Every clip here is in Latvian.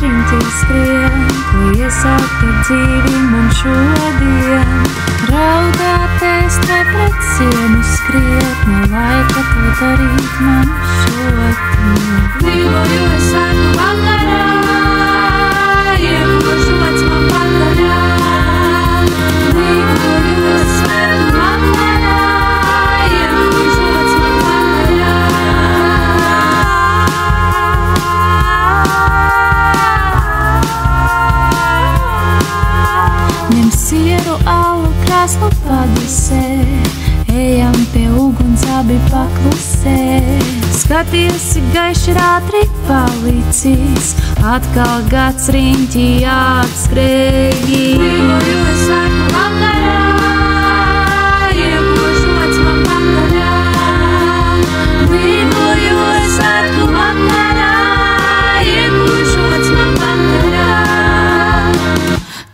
riņķī skrien, ko iesākt ar dzīvi man šodien. Raudāties te pret sienu skriet, nav laika to darīt man šodien. Dzīvoju es svētku vakarā, iekošots man vakarā. Dzīvoju es svētku vakarā, iekošots man vakarā. Ņem sieru, alu, krāslu padusē, ejam pie uguns abi paklusē. Skaties, gaiši ātri palicis, atkal gads riņķī atskrēji. Dzīvoju es svētku vakarā, iekošots man vakarā. Dzīvoju es svētku vakarā, iekošots man vakarā.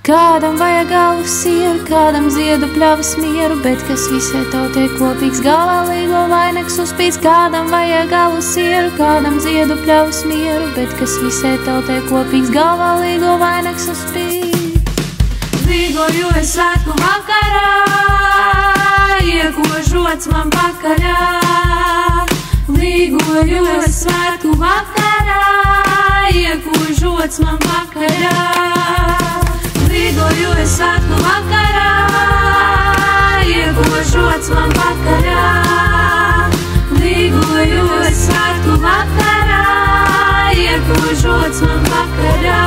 Kādam vajag alu sieru, kādam ziedu pļavas mieru, bet kas visai tautai kopīgs galā līgo vainags uzspīd. Kādam vajag alu sieru, kādam ziedu pļavas mieru, bet kas visai tautai kopīgs galā līgo vainags uzspīd. Līgoju es svētku vakarā, iekošots man vakarā. Līgoju es svētku vakarā, iekošots man vakarā. Līgoju es svētku vakarā, iekošots man vakarā. Līgoju es svētku vakarā, iekošots man vakarā.